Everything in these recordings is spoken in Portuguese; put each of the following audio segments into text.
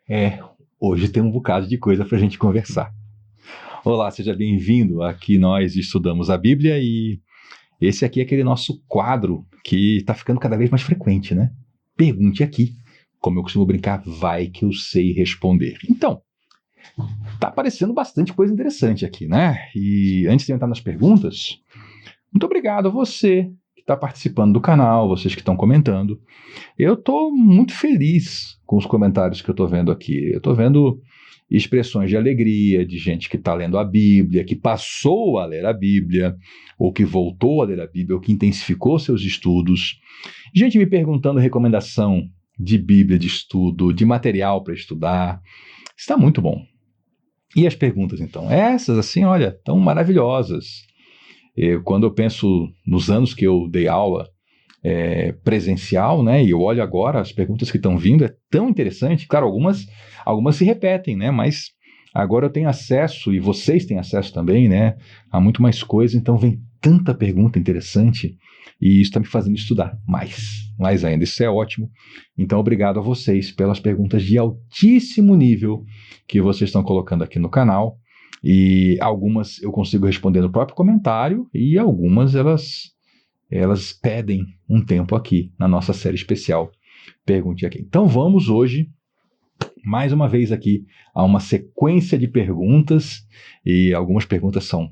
É, hoje tem um bocado de coisa para a gente conversar. Olá, seja bem-vindo. Aqui nós estudamos a Bíblia e esse aqui é aquele nosso quadro que está ficando cada vez mais frequente, né? Pergunte aqui. Como eu costumo brincar, vai que eu sei responder. Então, tá aparecendo bastante coisa interessante aqui, né? E antes de entrar nas perguntas, muito obrigado a você que está participando do canal, vocês que estão comentando. Eu estou muito feliz com os comentários que eu estou vendo aqui. Eu estou vendo expressões de alegria, de gente que está lendo a Bíblia, que passou a ler a Bíblia, ou que voltou a ler a Bíblia, ou que intensificou seus estudos. Gente me perguntando recomendação de Bíblia, de estudo, de material para estudar. Está muito bom. E as perguntas, então? Essas, assim, olha, tão maravilhosas. Quando eu penso nos anos que eu dei aula, presencial, né? E eu olho agora as perguntas que estão vindo, é tão interessante. Claro, algumas se repetem, né? Mas agora eu tenho acesso, e vocês têm acesso também, né? A muito mais coisa, então vem tanta pergunta interessante e isso está me fazendo estudar mais ainda. Isso é ótimo. Então, obrigado a vocês pelas perguntas de altíssimo nível que vocês estão colocando aqui no canal. E algumas eu consigo responder no próprio comentário e algumas elas pedem um tempo aqui na nossa série especial Pergunte Aqui. Então vamos hoje, mais uma vez aqui, a uma sequência de perguntas, e algumas perguntas são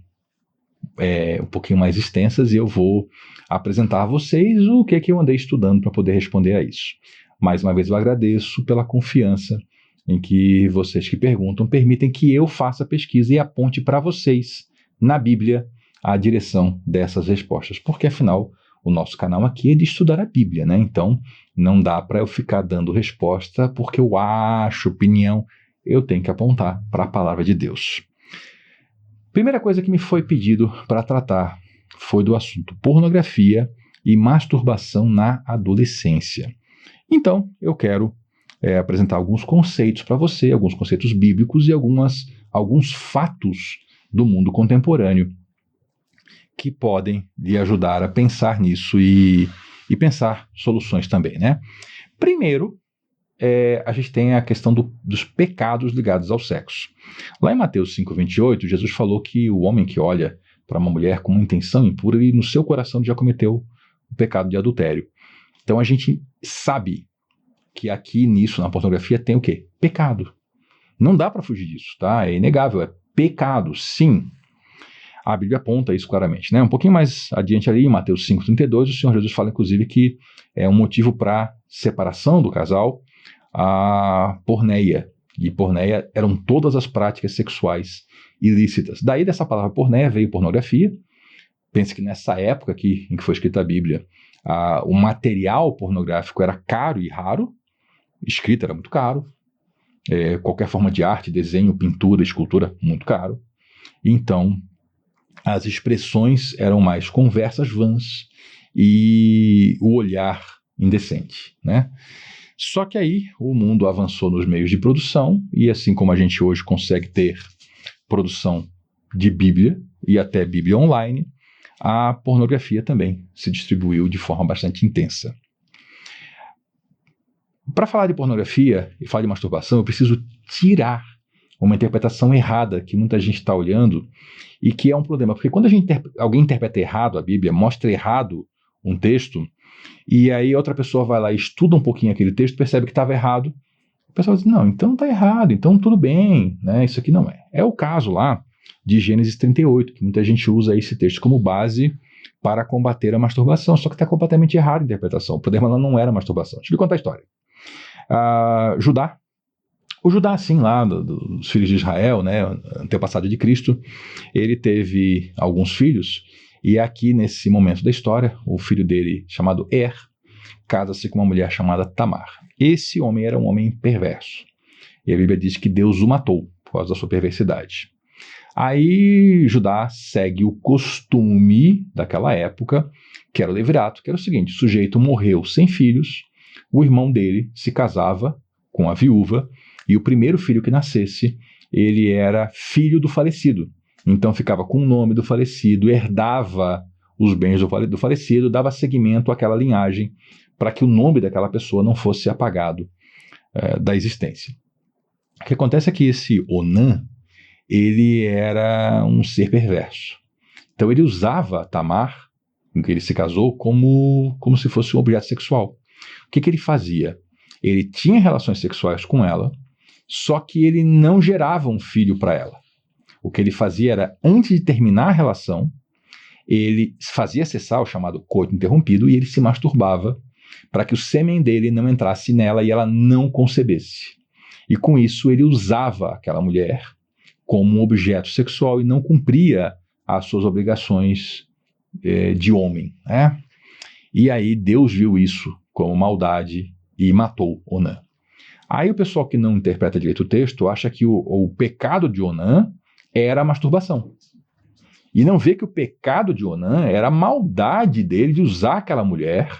um pouquinho mais extensas, e eu vou apresentar a vocês o que eu andei estudando para poder responder a isso. Mais uma vez eu agradeço pela confiança em que vocês que perguntam permitem que eu faça a pesquisa e aponte para vocês, na Bíblia, a direção dessas respostas, porque afinal o nosso canal aqui é de estudar a Bíblia, né? Então não dá para eu ficar dando resposta porque eu acho, opinião, eu tenho que apontar para a palavra de Deus. Primeira coisa que me foi pedido para tratar foi do assunto pornografia e masturbação na adolescência. Então eu quero apresentar alguns conceitos para você, alguns conceitos bíblicos e alguns fatos do mundo contemporâneo que podem lhe ajudar a pensar nisso e pensar soluções também, né? Primeiro, a gente tem a questão dos pecados ligados ao sexo. Lá em Mateus 5,28, Jesus falou que o homem que olha para uma mulher com uma intenção impura, ele no seu coração já cometeu o pecado de adultério. Então a gente sabe que aqui nisso, na pornografia, tem o quê? Pecado. Não dá para fugir disso, tá? É inegável, é pecado, sim. A Bíblia aponta isso claramente, né? Um pouquinho mais adiante ali, em Mateus 5,32, o Senhor Jesus fala, inclusive, que é um motivo para separação do casal, a porneia. E porneia eram todas as práticas sexuais ilícitas. Daí dessa palavra porneia veio pornografia. Pense que nessa época aqui, em que foi escrita a Bíblia, o material pornográfico era caro e raro, escrita era muito caro, qualquer forma de arte, desenho, pintura, escultura, muito caro. Então, as expressões eram mais conversas vãs e o olhar indecente, né? Só que aí o mundo avançou nos meios de produção e assim como a gente hoje consegue ter produção de Bíblia e até Bíblia online, a pornografia também se distribuiu de forma bastante intensa. Para falar de pornografia e falar de masturbação, eu preciso tirar uma interpretação errada que muita gente está olhando e que é um problema, porque quando alguém interpreta errado a Bíblia, mostra errado um texto, e aí outra pessoa vai lá e estuda um pouquinho aquele texto, percebe que estava errado, o pessoal diz, não, então está errado, então tudo bem, né? Isso aqui não é. É o caso lá de Gênesis 38, que muita gente usa esse texto como base para combater a masturbação, só que está completamente errado a interpretação. O problema lá não era masturbação. Deixa eu lhe contar a história. O Judá, assim, lá, dos filhos de Israel, né, antepassado de Cristo, ele teve alguns filhos, e aqui, nesse momento da história, o filho dele, chamado casa-se com uma mulher chamada Tamar. Esse homem era um homem perverso, e a Bíblia diz que Deus o matou por causa da sua perversidade. Aí Judá segue o costume daquela época, que era o levirato, que era o seguinte, o sujeito morreu sem filhos, o irmão dele se casava com a viúva, e o primeiro filho que nascesse, ele era filho do falecido. Então ficava com o nome do falecido, herdava os bens do falecido, dava seguimento àquela linhagem, para que o nome daquela pessoa não fosse apagado da existência. O que acontece é que esse Onã, ele era um ser perverso. Então ele usava Tamar, com quem ele se casou, como se fosse um objeto sexual. O que ele fazia? Ele tinha relações sexuais com ela, só que ele não gerava um filho para ela. O que ele fazia era, antes de terminar a relação, ele fazia cessar o chamado coito interrompido e ele se masturbava para que o sêmen dele não entrasse nela e ela não concebesse. E com isso ele usava aquela mulher como um objeto sexual e não cumpria as suas obrigações de homem, né? E aí Deus viu isso como maldade e matou Onã. Aí o pessoal que não interpreta direito o texto acha que o pecado de Onã era a masturbação. E não vê que o pecado de Onã era a maldade dele de usar aquela mulher,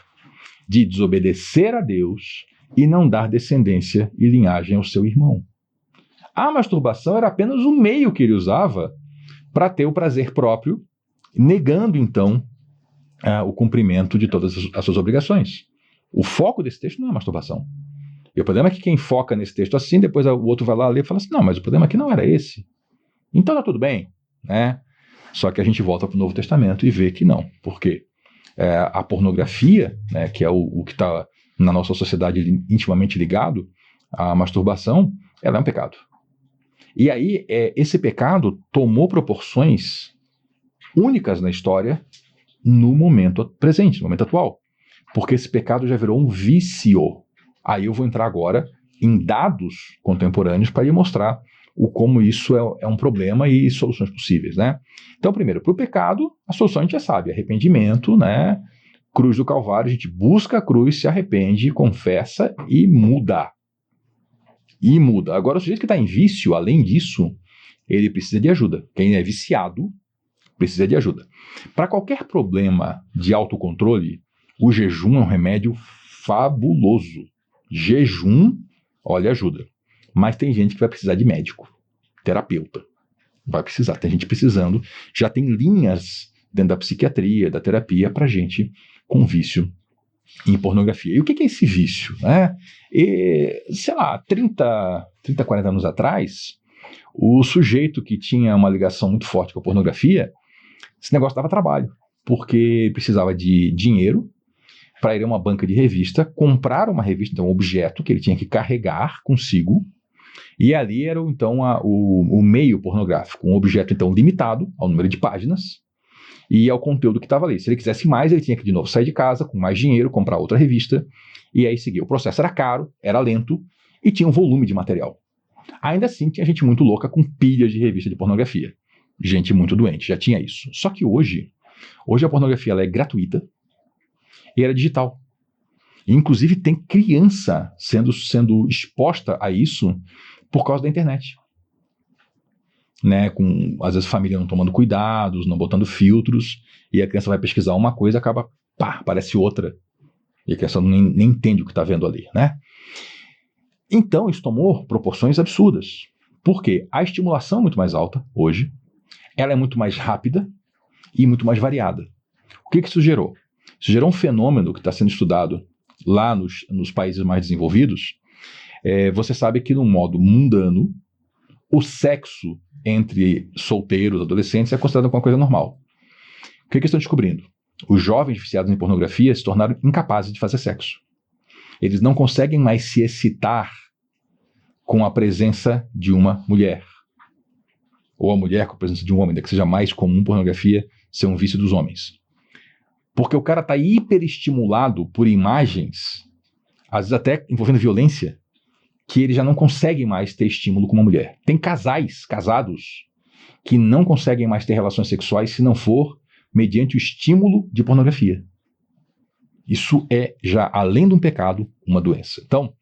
de desobedecer a Deus e não dar descendência e linhagem ao seu irmão. A masturbação era apenas o meio que ele usava para ter o prazer próprio, negando então o cumprimento de todas as suas obrigações. O foco desse texto não é a masturbação. E o problema é que quem foca nesse texto assim, depois o outro vai lá ler e fala assim, não, mas o problema aqui não era esse. Então tá tudo bem, né? Só que a gente volta para o Novo Testamento e vê que não. Por quê? A pornografia, né, que é o que está na nossa sociedade intimamente ligado à masturbação, ela é um pecado. E aí, esse pecado tomou proporções únicas na história no momento presente, no momento atual. Porque esse pecado já virou um vício. Aí eu vou entrar agora em dados contemporâneos para lhe mostrar como isso é um problema e soluções possíveis, né? Então, primeiro, para o pecado, a solução a gente já sabe, arrependimento, né? Cruz do Calvário, a gente busca a cruz, se arrepende, confessa e muda. E muda. Agora, o sujeito que está em vício, além disso, ele precisa de ajuda. Quem é viciado precisa de ajuda. Para qualquer problema de autocontrole, o jejum é um remédio fabuloso. Jejum, olha, ajuda. Mas tem gente que vai precisar de médico, terapeuta. Vai precisar, tem gente precisando. Já tem linhas dentro da psiquiatria, da terapia, para gente com vício em pornografia. E o que é esse vício? Né? Sei lá, 30, 40 anos atrás, o sujeito que tinha uma ligação muito forte com a pornografia, esse negócio dava trabalho, porque precisava de dinheiro para ir a uma banca de revista, comprar uma revista, então um objeto que ele tinha que carregar consigo, e ali era então o meio pornográfico, um objeto então limitado ao número de páginas e ao conteúdo que estava ali. Se ele quisesse mais, ele tinha que de novo sair de casa com mais dinheiro, comprar outra revista, e aí seguir. O processo era caro, era lento e tinha um volume de material. Ainda assim, tinha gente muito louca com pilhas de revista de pornografia. Gente muito doente, já tinha isso. Só que hoje a pornografia ela é gratuita e era digital. E, inclusive, tem criança sendo exposta a isso por causa da internet. Né? Às vezes, a família não tomando cuidados, não botando filtros, e a criança vai pesquisar uma coisa e acaba, aparece outra. E a criança nem entende o que está vendo ali, né? Então, isso tomou proporções absurdas. Por quê? A estimulação é muito mais alta hoje, ela é muito mais rápida e muito mais variada. O que isso gerou? Isso gerou um fenômeno que está sendo estudado lá nos países mais desenvolvidos. Você sabe que, no modo mundano, o sexo entre solteiros, adolescentes, é considerado uma coisa normal. O que estão descobrindo? Os jovens viciados em pornografia se tornaram incapazes de fazer sexo. Eles não conseguem mais se excitar com a presença de uma mulher. Ou a mulher com a presença de um homem, ainda que seja mais comum pornografia ser um vício dos homens. Porque o cara está hiperestimulado por imagens, às vezes até envolvendo violência, que ele já não consegue mais ter estímulo com uma mulher. Tem casados, que não conseguem mais ter relações sexuais se não for mediante o estímulo de pornografia. Isso é já, além de um pecado, uma doença. Então,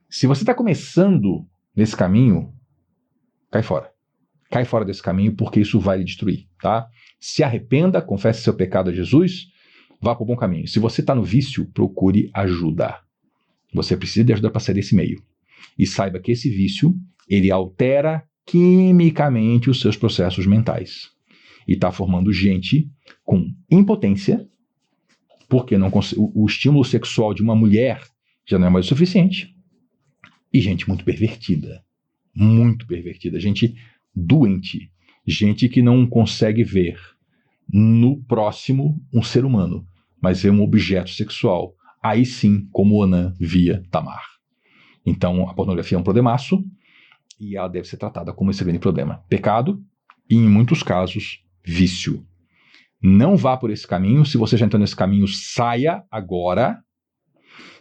se você está começando nesse caminho, cai fora. Cai fora desse caminho, porque isso vai lhe destruir, tá? Se arrependa, confesse seu pecado a Jesus, vá para o bom caminho. Se você está no vício, procure ajuda. Você precisa de ajuda para sair desse meio. E saiba que esse vício, ele altera quimicamente os seus processos mentais. E está formando gente com impotência, porque o estímulo sexual de uma mulher já não é mais o suficiente, e gente muito pervertida. muito pervertida, gente doente, gente que não consegue ver no próximo um ser humano, mas vê um objeto sexual. Aí sim, como Onã via Tamar. Então, a pornografia é um problemaço e ela deve ser tratada como esse grande problema. Pecado e, em muitos casos, vício. Não vá por esse caminho. Se você já entrou nesse caminho, saia agora.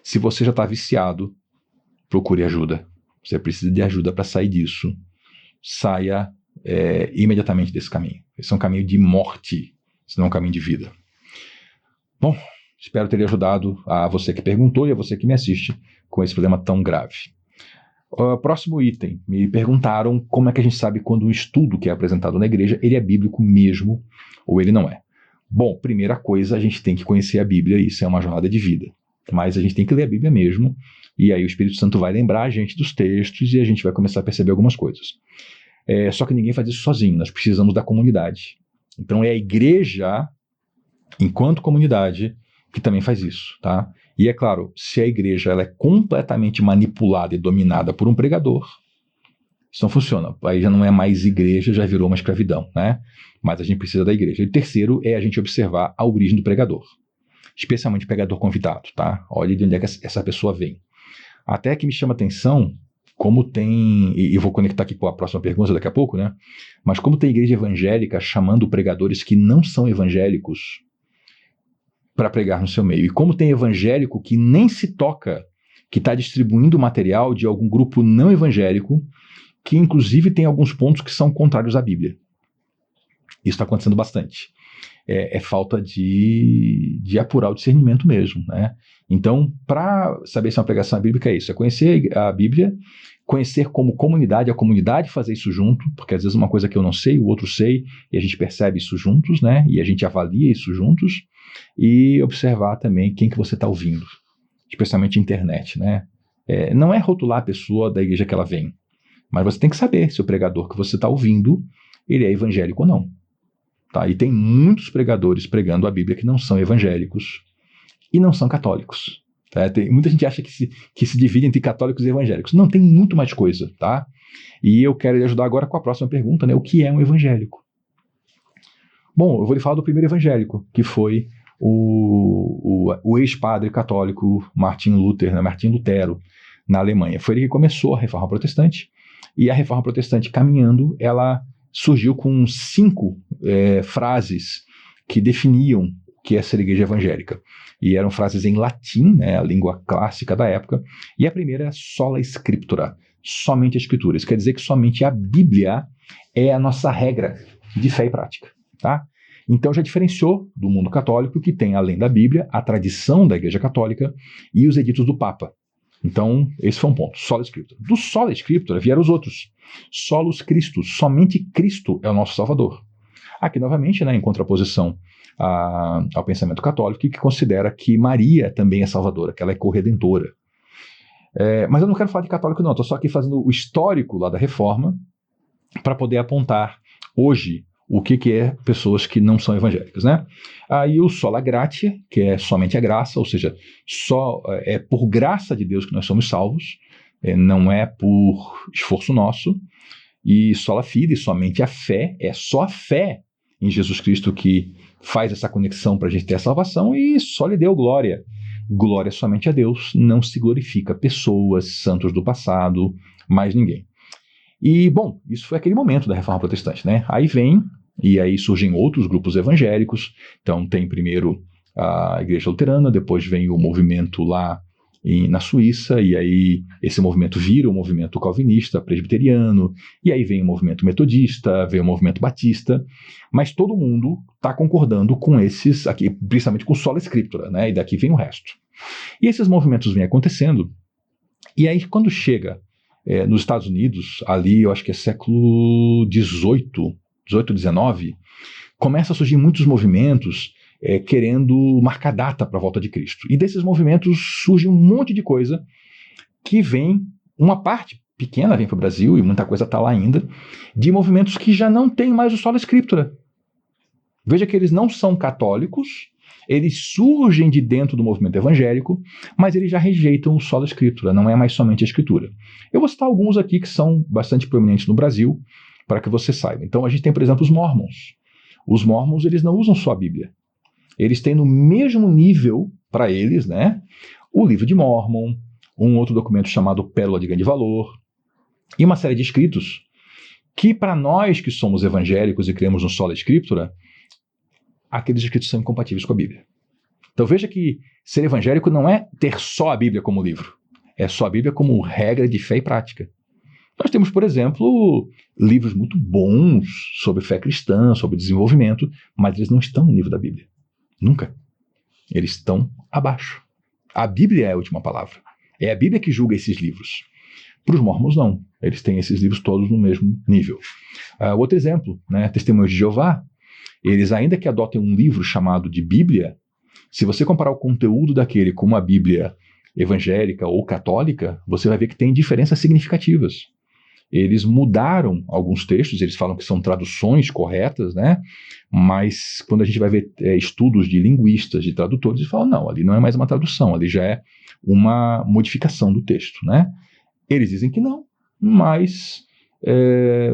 Se você já está viciado, procure ajuda. Você precisa de ajuda para sair disso. Saia imediatamente desse caminho. Esse é um caminho de morte, não é um caminho de vida. Bom, espero ter ajudado a você que perguntou e a você que me assiste com esse problema tão grave. Próximo item. Me perguntaram como é que a gente sabe quando um estudo que é apresentado na igreja, ele é bíblico mesmo ou ele não é. Bom, primeira coisa, a gente tem que conhecer a Bíblia, isso é uma jornada de vida. Mas a gente tem que ler a Bíblia mesmo, e aí o Espírito Santo vai lembrar a gente dos textos e a gente vai começar a perceber algumas coisas. Só que ninguém faz isso sozinho, nós precisamos da comunidade. Então é a igreja, enquanto comunidade, que também faz isso, tá? E é claro, se a igreja ela é completamente manipulada e dominada por um pregador, isso não funciona. Aí já não é mais igreja, já virou uma escravidão, né? Mas a gente precisa da igreja. E o terceiro é a gente observar a origem do pregador. Especialmente o pregador convidado, tá? Olha de onde é que essa pessoa vem. Até que me chama a atenção, como tem, e eu vou conectar aqui com a próxima pergunta daqui a pouco, né? Mas como tem igreja evangélica chamando pregadores que não são evangélicos para pregar no seu meio. E como tem evangélico que nem se toca, que está distribuindo material de algum grupo não evangélico, que inclusive tem alguns pontos que são contrários à Bíblia. Isso está acontecendo bastante. É falta de apurar o discernimento mesmo, né? Então, para saber se é uma pregação bíblica é isso, é conhecer a Bíblia, conhecer como comunidade, a comunidade fazer isso junto, porque às vezes uma coisa que eu não sei, o outro sei, e a gente percebe isso juntos, né? E a gente avalia isso juntos, e observar também quem que você está ouvindo, especialmente internet, né? Não é rotular a pessoa da igreja que ela vem, mas você tem que saber se o pregador que você está ouvindo, ele é evangélico ou não. Tá? E tem muitos pregadores pregando a Bíblia que não são evangélicos e não são católicos. Tá? Muita gente acha que se divide entre católicos e evangélicos. Não, tem muito mais coisa. Tá? E eu quero lhe ajudar agora com a próxima pergunta, né? O que é um evangélico? Bom, eu vou lhe falar do primeiro evangélico, que foi o ex-padre católico Martin Lutero, na Alemanha. Foi ele que começou a Reforma Protestante, e a Reforma Protestante caminhando, ela surgiu com 5 frases que definiam o que é ser igreja evangélica. E eram frases em latim, né, a língua clássica da época. E a primeira é sola scriptura, somente a escritura. Isso quer dizer que somente a Bíblia é a nossa regra de fé e prática. Tá? Então já diferenciou do mundo católico, que tem, além da Bíblia, a tradição da Igreja Católica e os editos do Papa. Então, esse foi um ponto, sola scriptura. Do sola scriptura vieram os outros. Solus Christus, somente Cristo é o nosso Salvador. Aqui, novamente, né, em contraposição ao pensamento católico, que considera que Maria também é salvadora, que ela é corredentora. Mas eu não quero falar de católico não, estou só aqui fazendo o histórico lá da Reforma, para poder apontar hoje o que é pessoas que não são evangélicas, né? Aí o sola gratia, que é somente a graça, ou seja, só é por graça de Deus que nós somos salvos, não é por esforço nosso. E sola fide, somente a fé, é só a fé em Jesus Cristo que faz essa conexão para a gente ter a salvação, e só lhe deu glória. Glória somente a Deus, não se glorifica pessoas, santos do passado, mais ninguém. E, bom, isso foi aquele momento da Reforma Protestante, né? Aí vem, e aí surgem outros grupos evangélicos. Então tem primeiro a Igreja Luterana, depois vem o movimento lá na Suíça, e aí esse movimento vira o movimento calvinista, presbiteriano, e aí vem o movimento metodista, vem o movimento batista, mas todo mundo está concordando com esses aqui, principalmente com sola scriptura, né? E daqui vem o resto. E esses movimentos vêm acontecendo, e aí quando chega nos Estados Unidos, ali eu acho que é século XVIII, XIX, começa a surgir muitos movimentos querendo marcar data para a volta de Cristo. E desses movimentos surge um monte de coisa que vem, uma parte pequena vem para o Brasil, e muita coisa está lá ainda, de movimentos que já não tem mais o sola scriptura. Veja que eles não são católicos, eles surgem de dentro do movimento evangélico, mas eles já rejeitam o sola scriptura, não é mais somente a escritura. Eu vou citar alguns aqui que são bastante proeminentes no Brasil, para que você saiba. Então a gente tem, por exemplo, os Mormons. Os Mormons, eles não usam só a Bíblia. Eles têm no mesmo nível, para eles, né, o livro de Mórmon, um outro documento chamado Pérola de Grande Valor, e uma série de escritos que, para nós que somos evangélicos e cremos no sola scriptura, aqueles escritos são incompatíveis com a Bíblia. Então veja que ser evangélico não é ter só a Bíblia como livro, é só a Bíblia como regra de fé e prática. Nós temos, por exemplo, livros muito bons sobre fé cristã, sobre desenvolvimento, mas eles não estão no nível da Bíblia. Nunca. Eles estão abaixo. A Bíblia é a última palavra. É a Bíblia que julga esses livros. Para os mormons, não. Eles têm esses livros todos no mesmo nível. Outro exemplo, né? Testemunhos de Jeová. Eles, ainda que adotem um livro chamado de Bíblia, se você comparar o conteúdo daquele com uma Bíblia evangélica ou católica, você vai ver que tem diferenças significativas. Eles mudaram alguns textos, eles falam que são traduções corretas, né? Mas quando a gente vai ver estudos de linguistas, de tradutores, eles falam, não, ali não é mais uma tradução, ali já é uma modificação do texto, né? Eles dizem que não, mas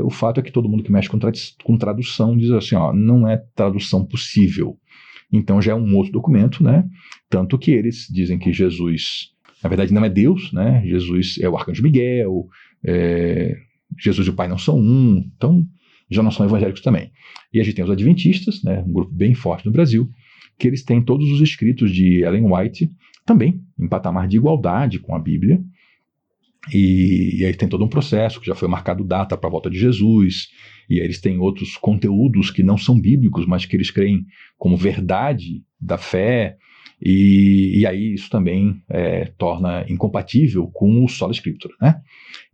o fato é que todo mundo que mexe com tradução diz assim, ó, não é tradução possível. Então já é um outro documento, né? Tanto que eles dizem que Jesus, na verdade, não é Deus, né? Jesus é o arcanjo Miguel, Jesus e o Pai não são um, então já não são evangélicos também. E a gente tem os adventistas, né? Um grupo bem forte no Brasil, que eles têm todos os escritos de Ellen White, também em patamar de igualdade com a Bíblia, e aí tem todo um processo que já foi marcado data para a volta de Jesus, e aí eles têm outros conteúdos que não são bíblicos, mas que eles creem como verdade da fé, e aí isso também torna incompatível com o sola scriptura, né?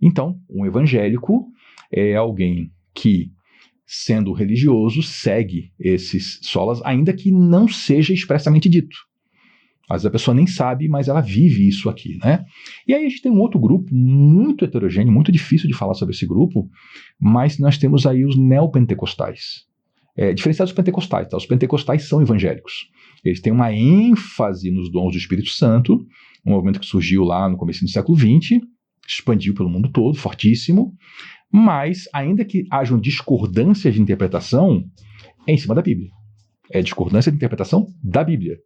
Então, um evangélico é alguém que, sendo religioso, segue esses solas, ainda que não seja expressamente dito. Às vezes a pessoa nem sabe, mas ela vive isso aqui, né? E aí a gente tem um outro grupo muito heterogêneo, muito difícil de falar sobre esse grupo, mas nós temos aí os neopentecostais. Diferenciados dos pentecostais, tá? Os pentecostais são evangélicos. Eles têm uma ênfase nos dons do Espírito Santo, um movimento que surgiu lá no começo do século XX, expandiu pelo mundo todo, fortíssimo, mas ainda que hajam discordâncias de interpretação, é em cima da Bíblia. É discordância de interpretação da Bíblia.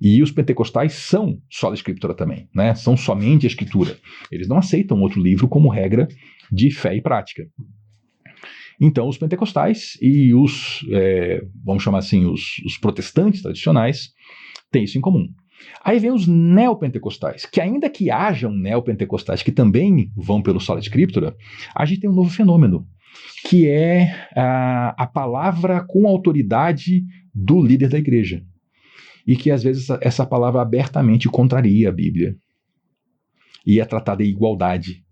E os pentecostais são sola scriptura também, né? São somente a escritura. Eles não aceitam outro livro como regra de fé e prática. Então, os pentecostais e os, vamos chamar assim, os protestantes tradicionais têm isso em comum. Aí vem os neopentecostais, que ainda que hajam neopentecostais que também vão pelo sola scriptura, a gente tem um novo fenômeno, que é a palavra com autoridade do líder da igreja. E que às vezes essa palavra abertamente contraria a Bíblia. E é tratada em igualdade.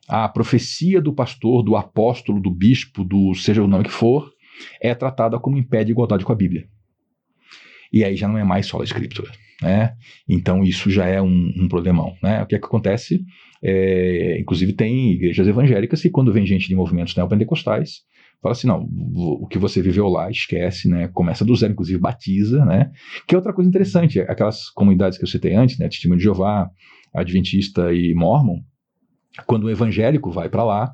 A profecia do pastor, do apóstolo, do bispo, seja o nome que for, é tratada como em pé de igualdade com a Bíblia. E aí já não é mais sola scriptura, né? Então isso já é um problemão, né? O que é que acontece? Inclusive tem igrejas evangélicas que, quando vem gente de movimentos neopentecostais, fala assim, não, o que você viveu lá, esquece, né? Começa do zero, inclusive batiza, né? Que é outra coisa interessante, aquelas comunidades que eu citei antes, né? Testemunho de Jeová, Adventista e Mormon, quando o evangélico vai para lá,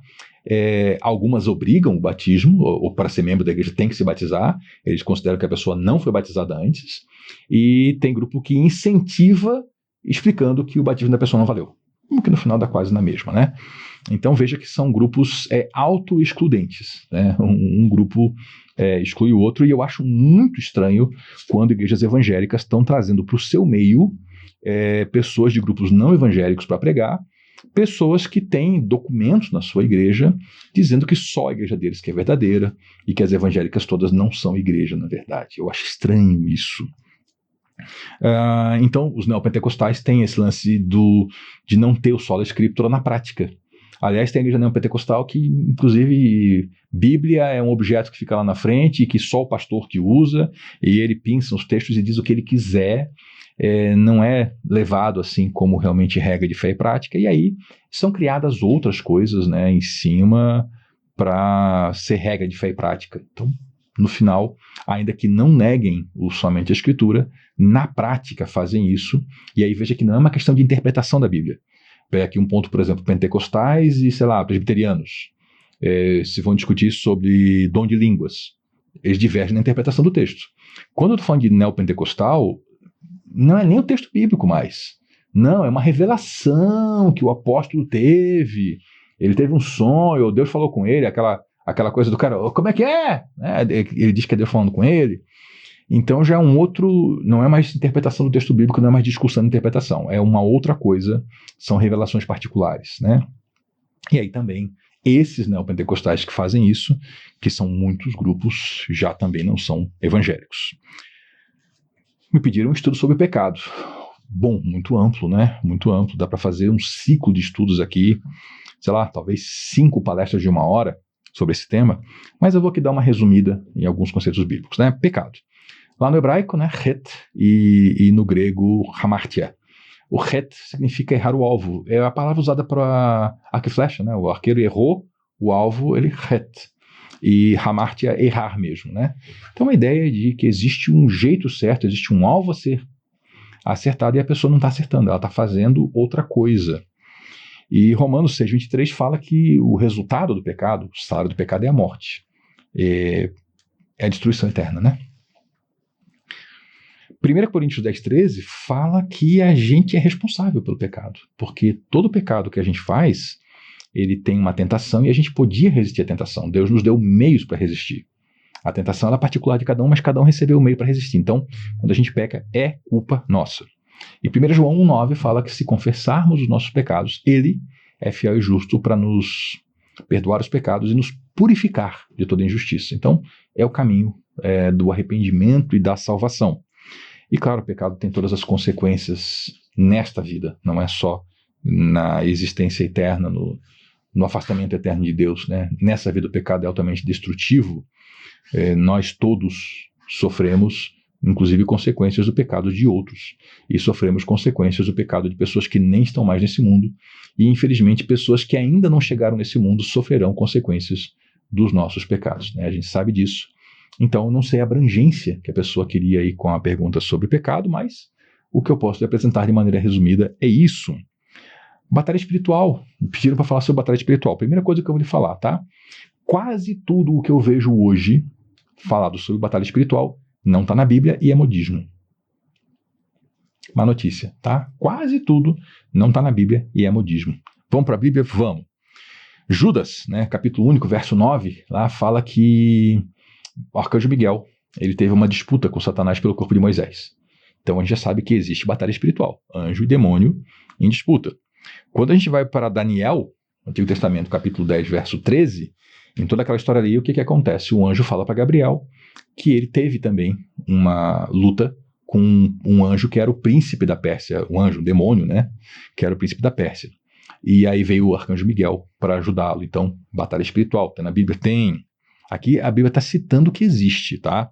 algumas obrigam o batismo, ou para ser membro da igreja tem que se batizar, eles consideram que a pessoa não foi batizada antes, e tem grupo que incentiva, explicando que o batismo da pessoa não valeu. Que no final dá quase na mesma, né? Então veja que são grupos auto-excludentes, né? Um grupo exclui o outro, e eu acho muito estranho quando igrejas evangélicas estão trazendo para o seu meio pessoas de grupos não evangélicos para pregar, pessoas que têm documentos na sua igreja dizendo que só a igreja deles que é verdadeira e que as evangélicas todas não são igreja, na verdade. Eu acho estranho isso. Então, os neopentecostais têm esse lance de não ter o sola scriptura na prática. Aliás, tem a igreja neopentecostal que, inclusive, Bíblia é um objeto que fica lá na frente e que só o pastor que usa, e ele pinça os textos e diz o que ele quiser, não é levado assim como realmente regra de fé e prática, e aí são criadas outras coisas, né, em cima para ser regra de fé e prática. Então, no final, ainda que não neguem somente a Escritura, na prática fazem isso. E aí veja que não é uma questão de interpretação da Bíblia. Pega aqui um ponto, por exemplo, pentecostais e, presbiterianos. Se vão discutir sobre dom de línguas. Eles divergem na interpretação do texto. Quando eu estou falando de neopentecostal, não é nem o texto bíblico mais. Não, é uma revelação que o apóstolo teve. Ele teve um sonho, ou Deus falou com ele, aquela coisa do cara, como é que é? Ele diz que é Deus falando com ele. Então já é um outro, não é mais interpretação do texto bíblico, não é mais discussão de interpretação, é uma outra coisa, são revelações particulares, né? E aí também, esses neopentecostais que fazem isso, que são muitos grupos, já também não são evangélicos. Me pediram um estudo sobre o pecado. Bom, muito amplo, né? Muito amplo, dá para fazer um ciclo de estudos aqui, talvez 5 palestras de 1 hora sobre esse tema, mas eu vou aqui dar uma resumida em alguns conceitos bíblicos, né? Pecado. Lá no hebraico, né, het, e no grego, hamartia. O het significa errar o alvo. É a palavra usada para arco e flecha, né? O arqueiro errou o alvo, ele het. E hamartia é errar mesmo, né? Então a ideia de que existe um jeito certo, existe um alvo a ser acertado e a pessoa não está acertando, ela está fazendo outra coisa. E Romanos 6,23 fala que o resultado do pecado, o salário do pecado é a morte. É a destruição eterna, né? 1 Coríntios 10,13 fala que a gente é responsável pelo pecado, porque todo pecado que a gente faz, ele tem uma tentação e a gente podia resistir à tentação. Deus nos deu meios para resistir. A tentação ela é particular de cada um, mas cada um recebeu o meio para resistir. Então, quando a gente peca, é culpa nossa. E 1 João 1,9 fala que se confessarmos os nossos pecados, ele é fiel e justo para nos perdoar os pecados e nos purificar de toda injustiça. Então, é o caminho do arrependimento e da salvação. E claro, o pecado tem todas as consequências nesta vida, não é só na existência eterna, no afastamento eterno de Deus, né? Nessa vida o pecado é altamente destrutivo. Nós todos sofremos, inclusive, consequências do pecado de outros. E sofremos consequências do pecado de pessoas que nem estão mais nesse mundo. E, infelizmente, pessoas que ainda não chegaram nesse mundo sofrerão consequências dos nossos pecados, né? A gente sabe disso. Então, não sei a abrangência que a pessoa queria aí com a pergunta sobre pecado, mas o que eu posso lhe apresentar de maneira resumida é isso. Batalha espiritual. Me pediram para falar sobre batalha espiritual. Primeira coisa que eu vou lhe falar, tá? Quase tudo o que eu vejo hoje falado sobre batalha espiritual não está na Bíblia e é modismo. Uma notícia, tá? Quase tudo não está na Bíblia e é modismo. Vamos para a Bíblia? Vamos. Judas, né, capítulo único, verso 9, lá fala que o arcanjo Miguel, ele teve uma disputa com Satanás pelo corpo de Moisés. Então a gente já sabe que existe batalha espiritual, anjo e demônio em disputa. Quando a gente vai para Daniel, Antigo Testamento, capítulo 10, verso 13, em toda aquela história ali, o que acontece? O anjo fala para Gabriel que ele teve também uma luta com um anjo que era o príncipe da Pérsia, um anjo, um demônio, né? Que era o príncipe da Pérsia. E aí veio o arcanjo Miguel para ajudá-lo. Então, batalha espiritual. Na Bíblia tem. Aqui a Bíblia está citando que existe, tá?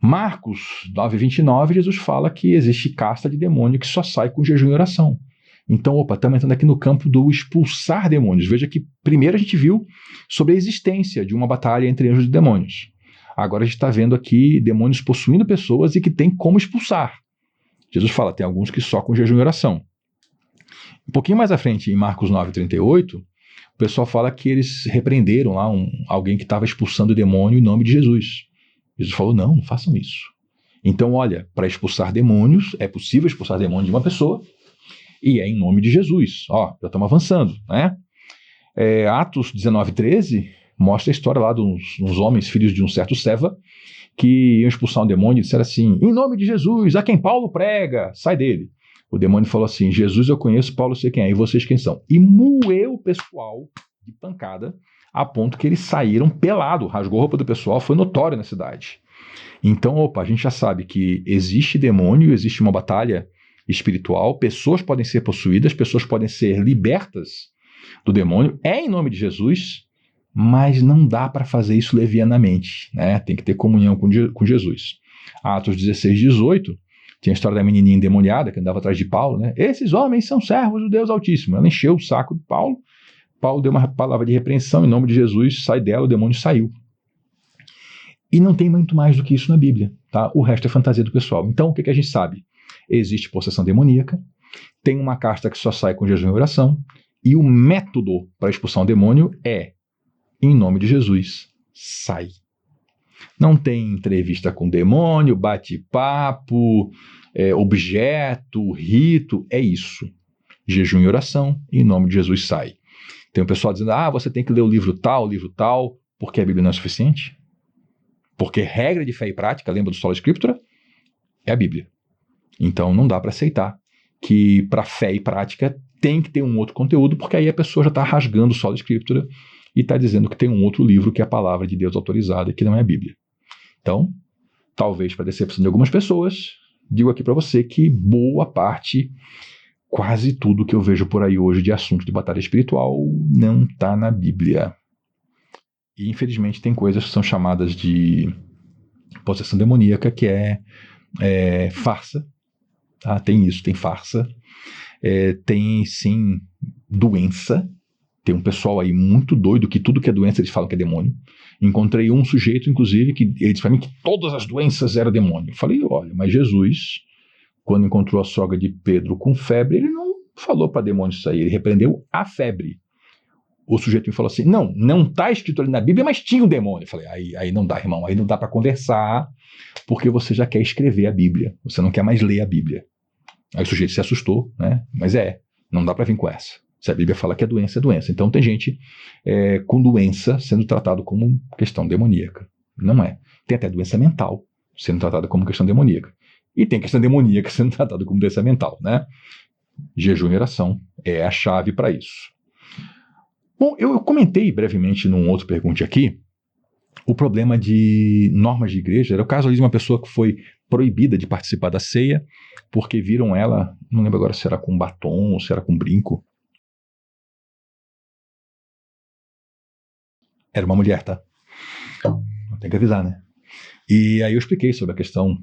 Marcos 9,29, Jesus fala que existe casta de demônio que só sai com jejum e oração. Então, estamos entrando aqui no campo do expulsar demônios. Veja que primeiro a gente viu sobre a existência de uma batalha entre anjos e demônios. Agora a gente está vendo aqui demônios possuindo pessoas e que tem como expulsar. Jesus fala, tem alguns que só com jejum e oração. Um pouquinho mais à frente, em Marcos 9,38, o pessoal fala que eles repreenderam lá alguém que estava expulsando o demônio em nome de Jesus. Jesus falou, não façam isso. Então, olha, para expulsar demônios, é possível expulsar demônio de uma pessoa, e é em nome de Jesus. Já estamos avançando, né? Atos 19,13 mostra a história lá de uns homens, filhos de um certo Seva, que iam expulsar um demônio e disseram assim, em nome de Jesus, a quem Paulo prega, sai dele. O demônio falou assim, Jesus eu conheço, Paulo eu sei quem é, e vocês quem são? E moeu o pessoal de pancada, a ponto que eles saíram pelado, rasgou a roupa do pessoal, foi notório na cidade. Então, a gente já sabe que existe demônio, existe uma batalha espiritual, pessoas podem ser possuídas, pessoas podem ser libertas do demônio, é em nome de Jesus, mas não dá para fazer isso levianamente, né? Tem que ter comunhão com Jesus. Atos 16:18, tinha a história da menininha endemoniada que andava atrás de Paulo, né? Esses homens são servos do Deus Altíssimo. Ela encheu o saco de Paulo, Paulo deu uma palavra de repreensão, em nome de Jesus, sai dela, o demônio saiu. E não tem muito mais do que isso na Bíblia, tá? O resto é fantasia do pessoal. Então, o que a gente sabe? Existe possessão demoníaca, tem uma casta que só sai com jejum e oração, e o método para expulsar um demônio é, em nome de Jesus, sai. Não tem entrevista com demônio, bate-papo, objeto, rito, é isso. Jejum e oração, em nome de Jesus sai. Tem o pessoal dizendo, você tem que ler o livro tal, porque a Bíblia não é suficiente? Porque regra de fé e prática, lembra do Sola Scriptura? É a Bíblia. Então não dá para aceitar que para fé e prática tem que ter um outro conteúdo, porque aí a pessoa já está rasgando o Sola Scriptura e está dizendo que tem um outro livro que é a palavra de Deus autorizada, que não é a Bíblia. Então, talvez para decepção de algumas pessoas, digo aqui para você que boa parte, quase tudo que eu vejo por aí hoje de assunto de batalha espiritual não está na Bíblia. E infelizmente tem coisas que são chamadas de possessão demoníaca, que é farsa. Tá? Tem isso, tem farsa. Tem sim doença. Tem um pessoal aí muito doido que tudo que é doença eles falam que é demônio. Encontrei um sujeito, inclusive, que ele disse para mim que todas as doenças eram demônio. Eu falei, olha, mas Jesus, quando encontrou a sogra de Pedro com febre, ele não falou para demônio sair, ele repreendeu a febre. O sujeito me falou assim, não está escrito ali na Bíblia, mas tinha um demônio. Eu falei, aí não dá, irmão, aí não dá para conversar, porque você já quer escrever a Bíblia, você não quer mais ler a Bíblia. Aí o sujeito se assustou, né? Mas não dá para vir com essa. Se a Bíblia fala que é doença, é doença. Então tem gente com doença sendo tratado como questão demoníaca. Não é. Tem até doença mental sendo tratada como questão demoníaca. E tem questão demoníaca sendo tratada como doença mental, né? Jejum e oração é a chave para isso. Bom, eu comentei brevemente num outro pergunte aqui o problema de normas de igreja. Era o caso ali de uma pessoa que foi proibida de participar da ceia porque viram ela, não lembro agora se era com batom ou se era com brinco. Era uma mulher, tá? Tem que avisar, né? E aí eu expliquei sobre a questão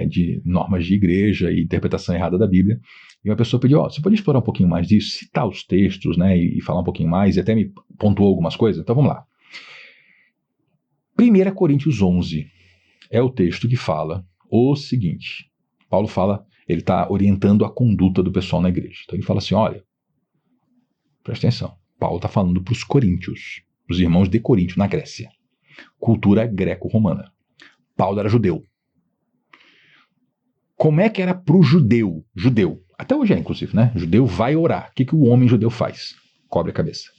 de normas de igreja e interpretação errada da Bíblia. E uma pessoa pediu, você pode explorar um pouquinho mais disso, citar os textos, né, e falar um pouquinho mais, e até me pontuou algumas coisas. Então vamos lá. 1 Coríntios 11 é o texto que fala o seguinte. Paulo fala, ele está orientando a conduta do pessoal na igreja. Então ele fala assim, olha, presta atenção, Paulo está falando para os coríntios, os irmãos de Coríntio, na Grécia. Cultura greco-romana. Paulo era judeu. Como é que era para o judeu? Judeu, até hoje inclusive, né? Judeu vai orar. O que o homem judeu faz? Cobre a cabeça.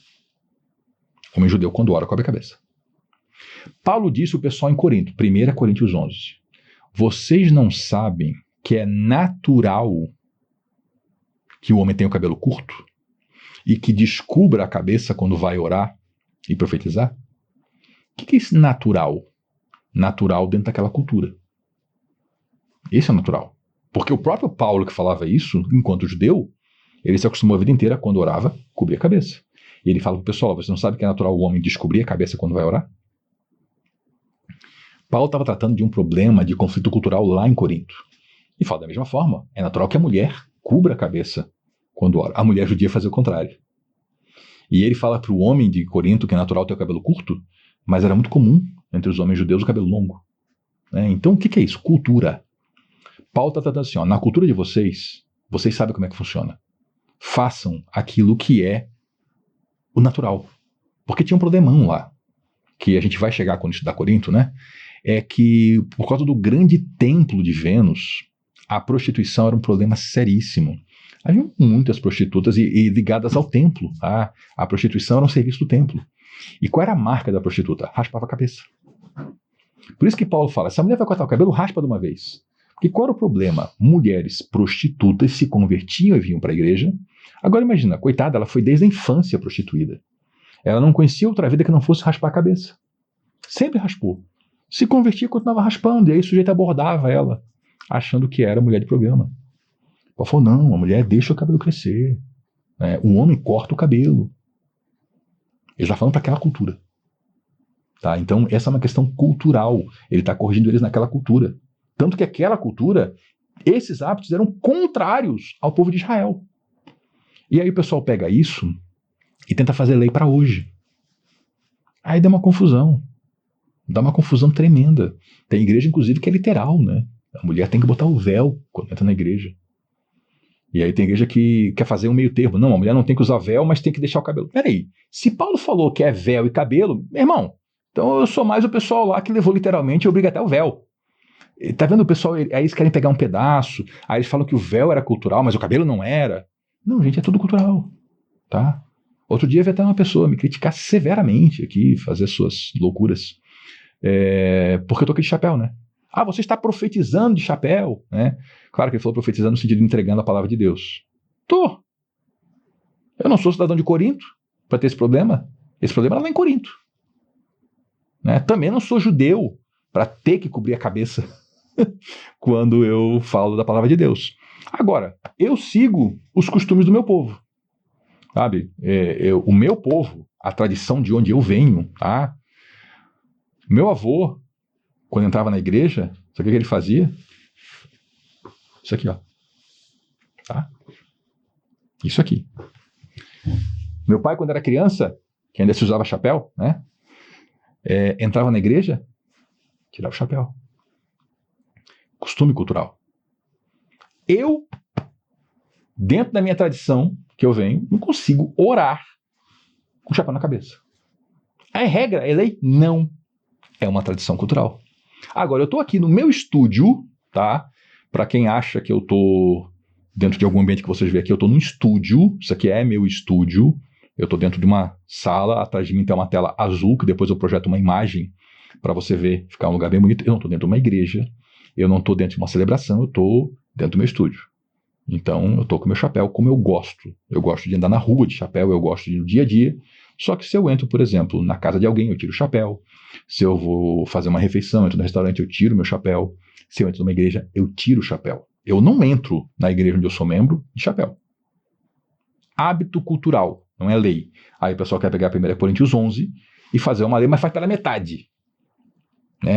O homem judeu, quando ora, cobre a cabeça. Paulo disse ao pessoal em Corinto, 1 Coríntios 11, vocês não sabem que é natural que o homem tenha o cabelo curto e que descubra a cabeça quando vai orar e profetizar? O que é isso natural? Natural dentro daquela cultura. Esse é o natural. Porque o próprio Paulo que falava isso, enquanto judeu, ele se acostumou a vida inteira, quando orava, cobrir a cabeça. E ele fala para o pessoal, você não sabe que é natural o homem descobrir a cabeça quando vai orar? Paulo estava tratando de um problema de conflito cultural lá em Corinto. E fala da mesma forma, é natural que a mulher cubra a cabeça quando ora. A mulher judia fazia o contrário. E ele fala para o homem de Corinto que é natural ter o cabelo curto, mas era muito comum entre os homens judeus o cabelo longo. Então o que é isso? Cultura. Paulo está tratando assim, na cultura de vocês sabem como é que funciona. Façam aquilo que é o natural. Porque tinha um problemão lá, que a gente vai chegar quando estudar Corinto, né? É que por causa do grande templo de Vênus, a prostituição era um problema seríssimo. Havia muitas prostitutas e ligadas ao templo. A prostituição era um serviço do templo. E qual era a marca da prostituta? Raspava a cabeça. Por isso que Paulo fala, se a mulher vai cortar o cabelo, raspa de uma vez. Porque qual era o problema? Mulheres prostitutas se convertiam e vinham para a igreja. Agora imagina, coitada, ela foi desde a infância prostituída. Ela não conhecia outra vida que não fosse raspar a cabeça. Sempre raspou. Se convertia e continuava raspando. E aí o sujeito abordava ela, achando que era mulher de programa. Paulo falou, não, a mulher deixa o cabelo crescer. O homem corta o cabelo. Ele está falando para aquela cultura. Tá? Então essa é uma questão cultural. Ele está corrigindo eles naquela cultura. Tanto que aquela cultura, esses hábitos eram contrários ao povo de Israel. E aí o pessoal pega isso e tenta fazer lei para hoje. Aí dá uma confusão. Dá uma confusão tremenda. Tem igreja, inclusive, que é literal, né? A mulher tem que botar o véu quando entra na igreja. E aí tem igreja que quer fazer um meio termo. Não, a mulher não tem que usar véu, mas tem que deixar o cabelo. Peraí, se Paulo falou que é véu e cabelo, meu irmão, então eu sou mais o pessoal lá que levou literalmente e obriga até o véu. Tá vendo o pessoal, aí eles querem pegar um pedaço, aí eles falam que o véu era cultural, mas o cabelo não era. Não, gente, é tudo cultural, tá? Outro dia veio até uma pessoa me criticar severamente aqui, fazer suas loucuras, porque eu tô aqui de chapéu, né? Ah, você está profetizando de chapéu, né? Claro que ele falou profetizando no sentido de entregando a palavra de Deus. Tô. Eu não sou cidadão de Corinto para ter esse problema. Esse problema é lá em Corinto. Né? Também não sou judeu para ter que cobrir a cabeça quando eu falo da palavra de Deus. Agora, eu sigo os costumes do meu povo. Sabe? O meu povo, a tradição de onde eu venho, tá? Meu avô, quando entrava na igreja, sabe o que ele fazia? Isso aqui, ó. Tá? Isso aqui. Meu pai, quando era criança, que ainda se usava chapéu, né? Entrava na igreja, tirava o chapéu. Costume cultural. Eu, dentro da minha tradição, que eu venho, não consigo orar com o chapéu na cabeça. É regra? É lei? Não. É uma tradição cultural. Agora, eu estou aqui no meu estúdio, tá? Para quem acha que eu estou dentro de algum ambiente que vocês veem aqui, eu estou num estúdio. Isso aqui é meu estúdio. Eu estou dentro de uma sala. Atrás de mim tem uma tela azul, que depois eu projeto uma imagem para você ver, ficar um lugar bem bonito. Eu não estou dentro de uma igreja. Eu não estou dentro de uma celebração. Eu estou dentro do meu estúdio. Então, eu estou com meu chapéu como eu gosto. Eu gosto de andar na rua de chapéu, eu gosto de ir no dia a dia. Só que se eu entro, por exemplo, na casa de alguém, eu tiro o chapéu. Se eu vou fazer uma refeição, entro no restaurante, eu tiro meu chapéu. Se eu entro numa igreja, eu tiro o chapéu. Eu não entro na igreja onde eu sou membro de chapéu. Hábito cultural, não é lei. Aí o pessoal quer pegar a 1 Coríntios 11 e fazer uma lei, mas faz pela metade.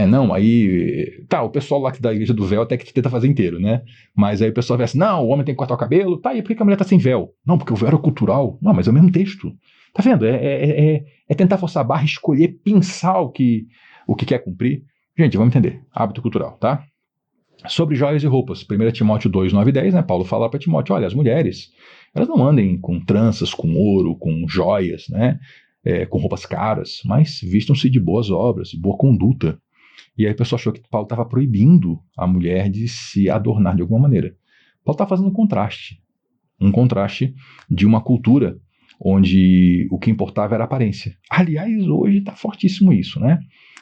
Não, aí. Tá, o pessoal lá que da igreja do véu até que tenta fazer inteiro, né? Mas aí o pessoal vê assim: não, o homem tem que cortar o cabelo, tá, e por que a mulher tá sem véu? Não, porque o véu era cultural. Não, mas é o mesmo texto. Tá vendo? É tentar forçar a barra, escolher, pensar o que quer cumprir. Gente, vamos entender. Hábito cultural, tá? Sobre joias e roupas. 1 Timóteo 2, 9 e 10, né? Paulo fala para Timóteo: olha, as mulheres, elas não andem com tranças, com ouro, com joias, né? Com roupas caras, mas vistam-se de boas obras, de boa conduta. E aí o pessoal achou que Paulo estava proibindo a mulher de se adornar de alguma maneira. Paulo está fazendo um contraste de uma cultura onde o que importava era a aparência. Aliás, hoje está fortíssimo isso, né?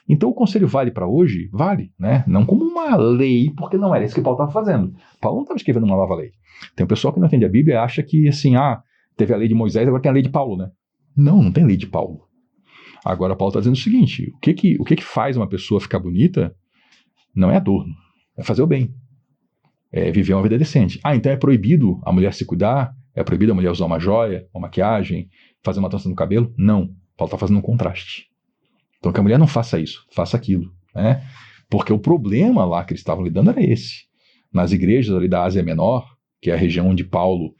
Então o conselho vale para hoje? Vale, né? Não como uma lei, porque não era isso que Paulo estava fazendo. Paulo não estava escrevendo uma nova lei. Tem um pessoal que não entende a Bíblia e acha que, assim, teve a lei de Moisés, agora tem a lei de Paulo, né? Não, não tem lei de Paulo. Agora Paulo está dizendo o seguinte: o que faz uma pessoa ficar bonita não é adorno, é fazer o bem, é viver uma vida decente. Então é proibido a mulher se cuidar? É proibido a mulher usar uma joia, uma maquiagem, fazer uma trança no cabelo? Não. Paulo está fazendo um contraste. Então que a mulher não faça isso, faça aquilo, né? Porque o problema lá que eles estavam lidando era esse. Nas igrejas ali da Ásia Menor, que é a região onde Paulo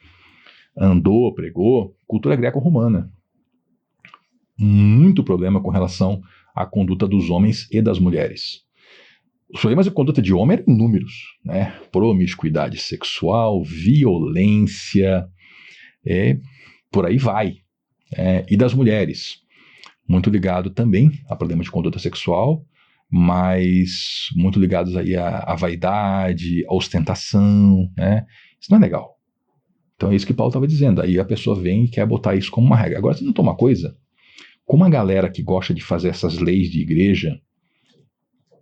andou, pregou, cultura greco-romana. Muito problema com relação à conduta dos homens e das mulheres. Os problemas de conduta de homem eram inúmeros, né? Promiscuidade sexual, violência, por aí vai. E das mulheres, muito ligado também a problemas de conduta sexual, mas muito ligados aí à vaidade, à ostentação, né? Isso não é legal. Então é isso que Paulo estava dizendo. Aí a pessoa vem e quer botar isso como uma regra. Agora, você não toma uma coisa? Como a galera que gosta de fazer essas leis de igreja,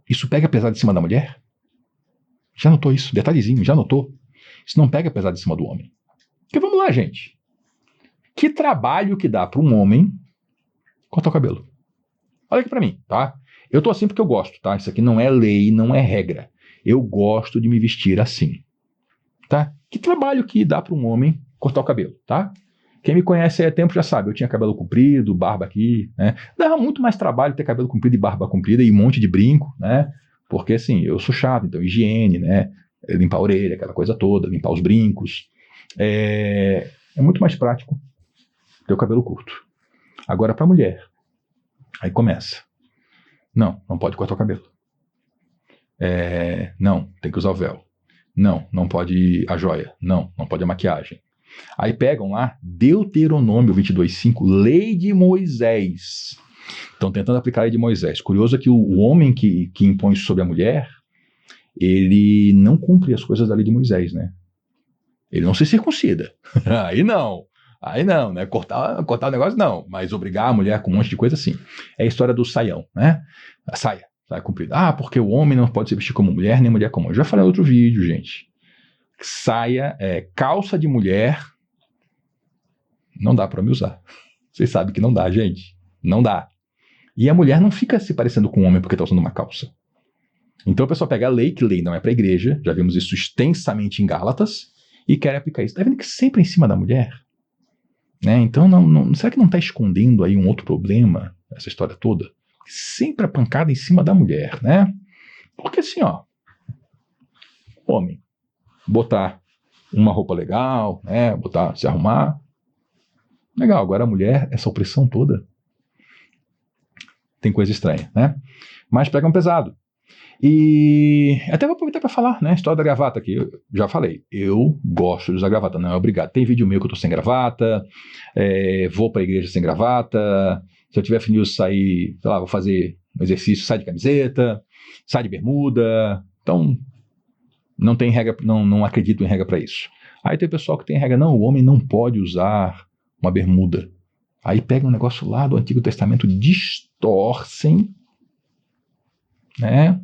isso pega pesado em cima da mulher? Já notou isso? Detalhezinho, já notou? Isso não pega pesado em cima do homem. Porque vamos lá, gente. Que trabalho que dá para um homem cortar o cabelo? Olha aqui para mim, tá? Eu tô assim porque eu gosto, tá? Isso aqui não é lei, não é regra. Eu gosto de me vestir assim, tá? Que trabalho que dá para um homem cortar o cabelo, tá? Quem me conhece há tempo já sabe, eu tinha cabelo comprido, barba aqui, né? Dava muito mais trabalho ter cabelo comprido e barba comprida e um monte de brinco, né? Porque assim, eu sou chato, então higiene, né? Limpar a orelha, aquela coisa toda, limpar os brincos. É muito mais prático ter o cabelo curto. Agora para mulher, aí começa. Não, não pode cortar o cabelo. Não, tem que usar o véu. Não, não pode a joia. Não, não pode a maquiagem. Aí pegam lá Deuteronômio 22:5, lei de Moisés. Estão tentando aplicar a lei de Moisés. Curioso é que o homem que impõe isso sobre a mulher, ele não cumpre as coisas da lei de Moisés, né? Ele não se circuncida. Aí não, né? Cortar o negócio não, mas obrigar a mulher com um monte de coisa, sim. É a história do saião, né? A saia comprida. Porque o homem não pode se vestir como mulher, nem mulher como homem. Já falei em outro vídeo, gente. Saia, calça de mulher, não dá para me usar. Vocês sabem que não dá, gente. Não dá. E a mulher não fica se parecendo com o homem porque está usando uma calça. Então o pessoal pega a lei, que lei não é para a igreja, já vimos isso extensamente em Gálatas, e quer aplicar isso. Tá vendo que sempre em cima da mulher? Né? Então, será que não está escondendo aí um outro problema, essa história toda? Sempre a pancada em cima da mulher, né? Porque assim, homem, botar uma roupa legal, né? Se arrumar, legal. Agora a mulher, essa opressão toda, tem coisa estranha, né? Mas pegam pesado. E até vou aproveitar para falar, né? A história da gravata aqui. Eu já falei, eu gosto de usar gravata, não é obrigado. Tem vídeo meu que eu tô sem gravata, vou pra igreja sem gravata. Se eu tiver fim de sair, sei lá, vou fazer um exercício, sai de camiseta, sai de bermuda. Então, não tem regra, não acredito em regra para isso. Aí tem pessoal que tem regra, não, o homem não pode usar uma bermuda. Aí pega um negócio lá do Antigo Testamento, distorcem, né?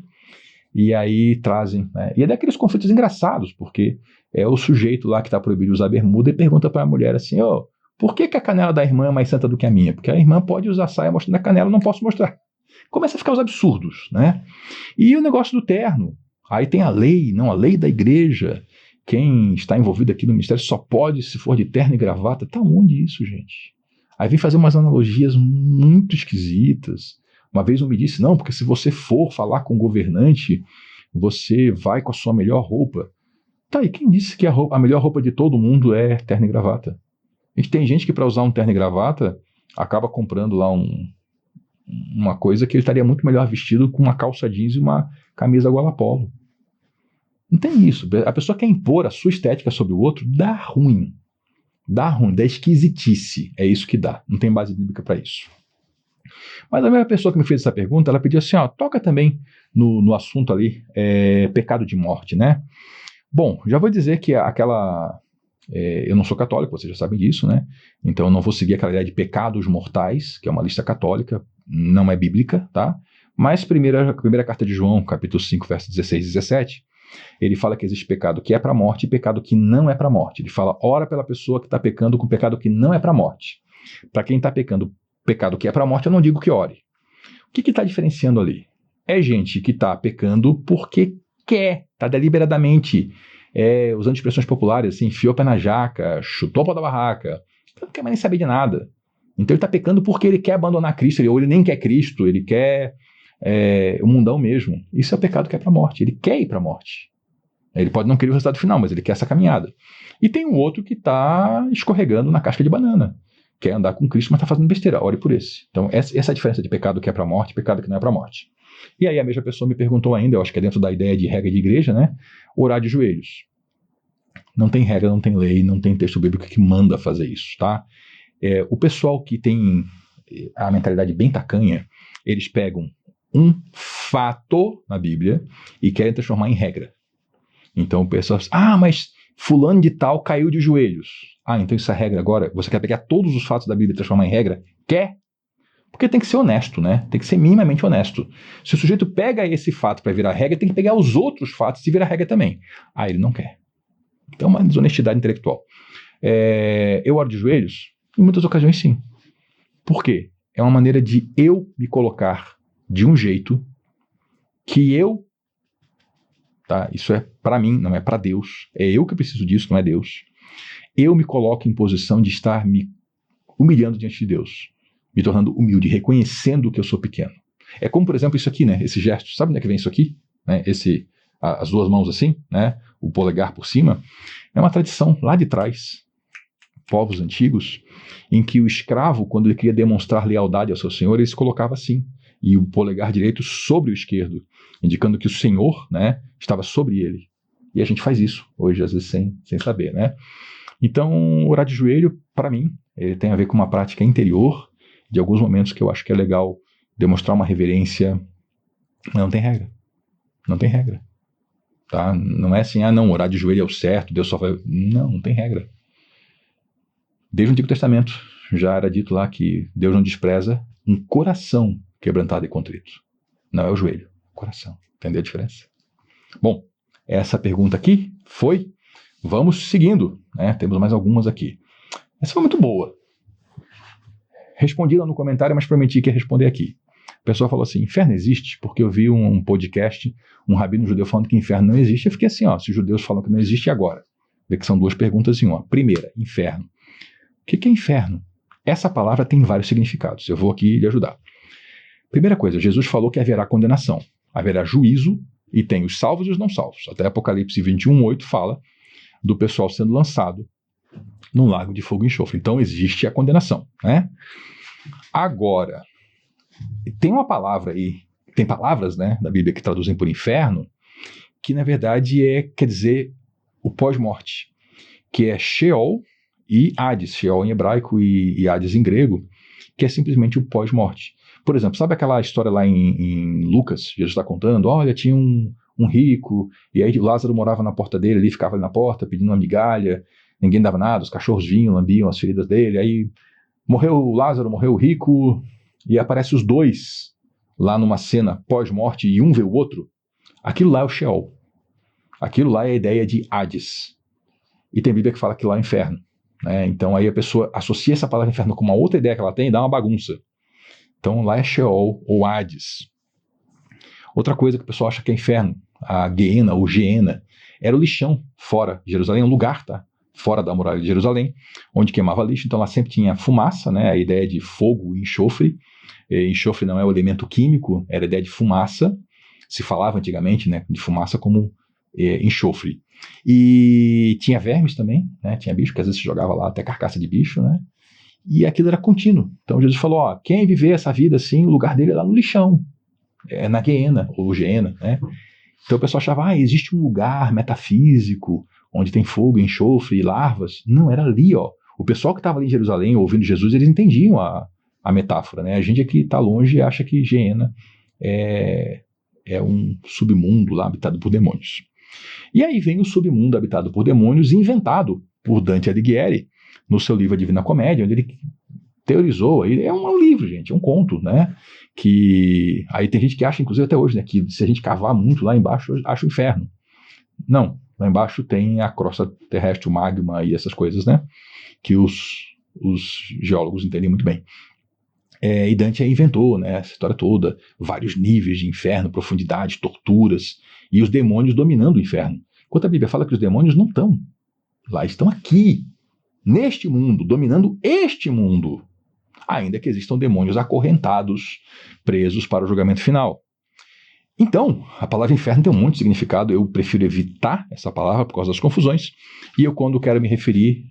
E aí trazem, né? E é daqueles conflitos engraçados, porque é o sujeito lá que está proibido de usar bermuda e pergunta para a mulher assim, por que a canela da irmã é mais santa do que a minha? Porque a irmã pode usar saia mostrando a canela, eu não posso mostrar. Começa a ficar os absurdos, né? E o negócio do terno, aí tem a lei da igreja, quem está envolvido aqui no ministério só pode se for de terno e gravata. Tá onde isso, gente? Aí vem fazer umas analogias muito esquisitas. Uma vez um me disse, não, porque se você for falar com o governante, você vai com a sua melhor roupa. Tá, e quem disse que a melhor roupa de todo mundo é terno e gravata? A gente tem gente que para usar um terno e gravata acaba comprando lá uma coisa que ele estaria muito melhor vestido com uma calça jeans e uma camisa gola polo. Não tem isso. A pessoa quer impor a sua estética sobre o outro, dá ruim, dá esquisitice. É isso que dá. Não tem base bíblica para isso. Mas a mesma pessoa que me fez essa pergunta, ela pediu assim, toca também no assunto ali, pecado de morte, né? Bom, já vou dizer que eu não sou católico, vocês já sabem disso, né? Então eu não vou seguir aquela ideia de pecados mortais, que é uma lista católica, não é bíblica, tá? Mas primeira carta de João, capítulo 5, versos 16 e 17, ele fala que existe pecado que é para a morte e pecado que não é para a morte. Ele fala, ora pela pessoa que está pecando com pecado que não é para a morte. Para quem está pecando pecado que é para a morte, eu não digo que ore. O que está diferenciando ali? É gente que está pecando porque quer, está deliberadamente, usando expressões populares, assim, enfiou o pé na jaca, chutou o pau da barraca, não quer mais nem saber de nada. Então ele está pecando porque ele quer abandonar Cristo, ou ele nem quer Cristo, ele quer o mundão mesmo. Isso é o pecado que é para a morte, ele quer ir para a morte. Ele pode não querer o resultado final, mas ele quer essa caminhada. E tem um outro que está escorregando na casca de banana. Quer andar com Cristo, mas está fazendo besteira. Ore por esse. Então, essa é a diferença de pecado que é para a morte e pecado que não é para a morte. E aí a mesma pessoa me perguntou ainda, eu acho que é dentro da ideia de regra de igreja, né? Orar de joelhos. Não tem regra, não tem lei, não tem texto bíblico que manda fazer isso, tá? O pessoal que tem a mentalidade bem tacanha, eles pegam um fato na Bíblia e querem transformar em regra. Então o pessoal diz, mas fulano de tal caiu de joelhos. Então isso é regra agora? Você quer pegar todos os fatos da Bíblia e transformar em regra? Quer? Porque tem que ser honesto, né? Tem que ser minimamente honesto. Se o sujeito pega esse fato para virar regra, tem que pegar os outros fatos e virar regra também. Ele não quer. Então é uma desonestidade intelectual. Eu oro de joelhos? Em muitas ocasiões sim. Por quê? É uma maneira de eu me colocar de um jeito que eu... Tá? Isso é para mim, não é para Deus. É eu que preciso disso, não é Deus. Eu me coloco em posição de estar me humilhando diante de Deus, me tornando humilde, reconhecendo que eu sou pequeno. É como, por exemplo, isso aqui, né? Esse gesto. Sabe onde é que vem isso aqui? Né? As duas mãos assim, né? O polegar por cima. É uma tradição lá de trás, povos antigos, em que o escravo, quando ele queria demonstrar lealdade ao seu senhor, ele se colocava assim. e o polegar direito sobre o esquerdo, indicando que o Senhor, né, estava sobre ele. E a gente faz isso hoje, às vezes, sem saber, né? Então, orar de joelho, para mim, ele tem a ver com uma prática interior, de alguns momentos que eu acho que é legal demonstrar uma reverência. Não tem regra. Não tem regra. Tá? Não é assim, não, orar de joelho é o certo, Deus só vai... Não tem regra. Desde o Antigo Testamento já era dito lá que Deus não despreza um coração quebrantado e contrito. Não é o joelho, é o coração. Entendeu a diferença? Bom, essa pergunta aqui foi. Vamos seguindo, né? Temos mais algumas aqui. Essa foi muito boa. Respondi lá no comentário, mas prometi que ia responder aqui. O pessoal falou assim, inferno existe? Porque eu vi um podcast, um rabino judeu falando que inferno não existe. Eu fiquei assim, se os judeus falam que não existe, e agora? Vê que são duas perguntas em uma. Primeira, inferno. O que é inferno? Essa palavra tem vários significados. Eu vou aqui lhe ajudar. Primeira coisa, Jesus falou que haverá condenação. Haverá juízo e tem os salvos e os não salvos. Até Apocalipse 21:8 fala do pessoal sendo lançado num lago de fogo e enxofre. Então existe a condenação, né? Agora, tem uma palavra aí, tem palavras, né, da Bíblia que traduzem por inferno, que na verdade quer dizer o pós-morte, que é Sheol e Hades, Sheol em hebraico e Hades em grego, que é simplesmente o pós-morte. Por exemplo, sabe aquela história lá em Lucas, Jesus está contando, olha, tinha um rico, e aí Lázaro morava na porta dele, ele ficava ali na porta pedindo uma migalha, ninguém dava nada, os cachorros vinham, lambiam as feridas dele, aí morreu o Lázaro, morreu o rico, e aparecem os dois lá numa cena pós-morte e um vê o outro. Aquilo lá é o Sheol. Aquilo lá é a ideia de Hades. E tem Bíblia que fala que lá é o inferno. Né? Então aí a pessoa associa essa palavra inferno com uma outra ideia que ela tem e dá uma bagunça. Então lá é Sheol ou Hades. Outra coisa que o pessoal acha que é inferno, a Geena ou Geena, era o lixão fora de Jerusalém, um lugar, tá? Fora da muralha de Jerusalém, onde queimava lixo, então lá sempre tinha fumaça, né? A ideia de fogo e enxofre. Enxofre não é o elemento químico, era a ideia de fumaça, se falava antigamente, né, de fumaça como enxofre. E tinha vermes também, né? Tinha bicho, que às vezes se jogava lá até carcaça de bicho, né? E aquilo era contínuo. Então Jesus falou, quem viver essa vida assim, o lugar dele é lá no lixão, na Geena, ou Geena, né? Então o pessoal achava, existe um lugar metafísico, onde tem fogo, enxofre e larvas. Não, era ali, O pessoal que estava ali em Jerusalém ouvindo Jesus, eles entendiam a metáfora, né? A gente aqui está longe e acha que Geena é um submundo lá habitado por demônios. E aí vem o submundo habitado por demônios inventado por Dante Alighieri no seu livro A Divina Comédia, onde ele teorizou, é um livro, gente, é um conto, né? Que aí tem gente que acha, inclusive até hoje, né, que se a gente cavar muito lá embaixo, acha o inferno. Não, lá embaixo tem a crosta terrestre, o magma e essas coisas, né? Que os geólogos entendem muito bem. E Dante inventou, né, essa história toda, vários níveis de inferno, profundidade, torturas, e os demônios dominando o inferno. Enquanto a Bíblia fala que os demônios não estão lá, estão aqui, neste mundo, dominando este mundo, ainda que existam demônios acorrentados, presos para o julgamento final. Então, a palavra inferno tem um monte de significado, eu prefiro evitar essa palavra por causa das confusões, e eu, quando quero me referir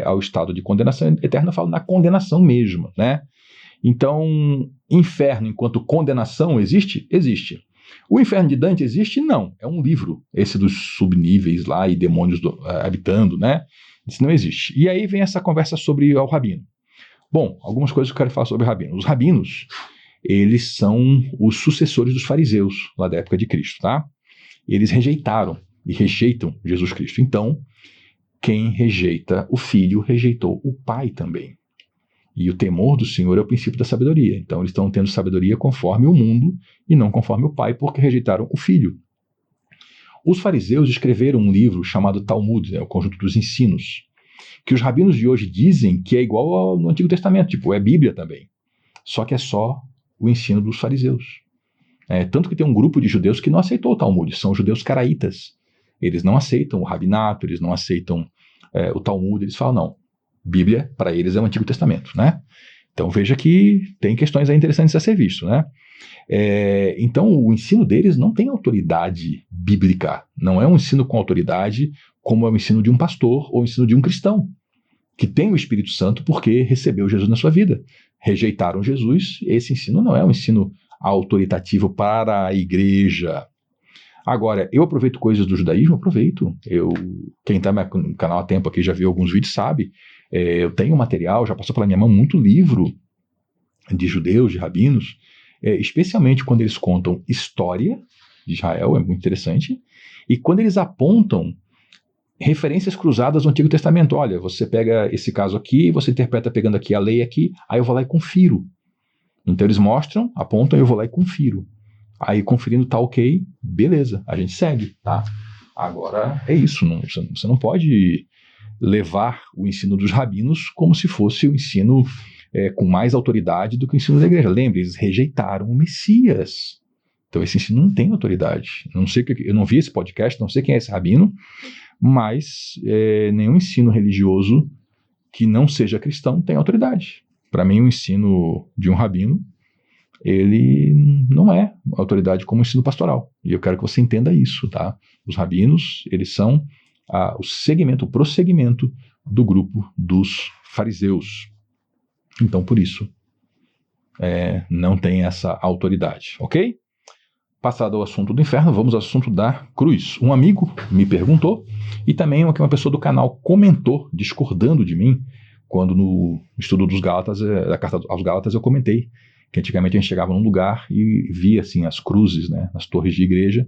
ao estado de condenação eterna, eu falo na condenação mesmo, né? Então, inferno enquanto condenação existe? Existe. O inferno de Dante existe? Não. É um livro, esse dos subníveis lá e demônios habitando, né? Isso não existe. E aí vem essa conversa sobre o rabino. Bom, algumas coisas que eu quero falar sobre o rabino. Os rabinos, eles são os sucessores dos fariseus lá da época de Cristo, tá? Eles rejeitaram e rejeitam Jesus Cristo. Então, quem rejeita o filho, rejeitou o pai também. E o temor do Senhor é o princípio da sabedoria. Então eles estão tendo sabedoria conforme o mundo e não conforme o pai, porque rejeitaram o filho. Os fariseus escreveram um livro chamado Talmud, o conjunto dos ensinos, que os rabinos de hoje dizem que é igual ao no Antigo Testamento, tipo, é Bíblia também. Só que é só o ensino dos fariseus. Tanto que tem um grupo de judeus que não aceitou o Talmud, são os judeus caraítas. Eles não aceitam o rabinato, eles não aceitam o Talmud, eles falam, não, Bíblia, para eles, é o Antigo Testamento, né? Então veja que tem questões aí interessantes a ser visto, né? Então o ensino deles não tem autoridade bíblica, não é um ensino com autoridade como é o ensino de um pastor ou o ensino de um cristão, que tem o Espírito Santo porque recebeu Jesus na sua vida. Rejeitaram Jesus, esse ensino não é um ensino autoritativo para a igreja. Agora, eu aproveito coisas do judaísmo? Aproveito. Quem está no canal há tempo aqui já viu alguns vídeos, sabe. Eu tenho material, já passou pela minha mão muito livro de judeus, de rabinos, especialmente quando eles contam história de Israel, é muito interessante, e quando eles apontam referências cruzadas do Antigo Testamento. Olha, você pega esse caso aqui, você interpreta pegando aqui a lei aqui, aí eu vou lá e confiro. Então eles mostram, apontam, eu vou lá e confiro. Aí conferindo tá ok, beleza, a gente segue, tá? Agora é isso, você não pode levar o ensino dos rabinos como se fosse o ensino com mais autoridade do que o ensino da igreja. Lembre, eles rejeitaram o Messias. Então esse ensino não tem autoridade. Eu não vi esse podcast, não sei quem é esse rabino, mas nenhum ensino religioso que não seja cristão tem autoridade. Para mim, o ensino de um rabino, ele não é autoridade como o ensino pastoral. E eu quero que você entenda isso, tá? Os rabinos, eles são o prosseguimento do grupo dos fariseus. Então, por isso, não tem essa autoridade, ok? Passado ao assunto do inferno, vamos ao assunto da cruz. Um amigo me perguntou, e também uma pessoa do canal comentou, discordando de mim, quando no estudo dos Gálatas, da carta aos Gálatas, eu comentei que antigamente a gente chegava num lugar e via assim, as cruzes, né, nas torres de igreja,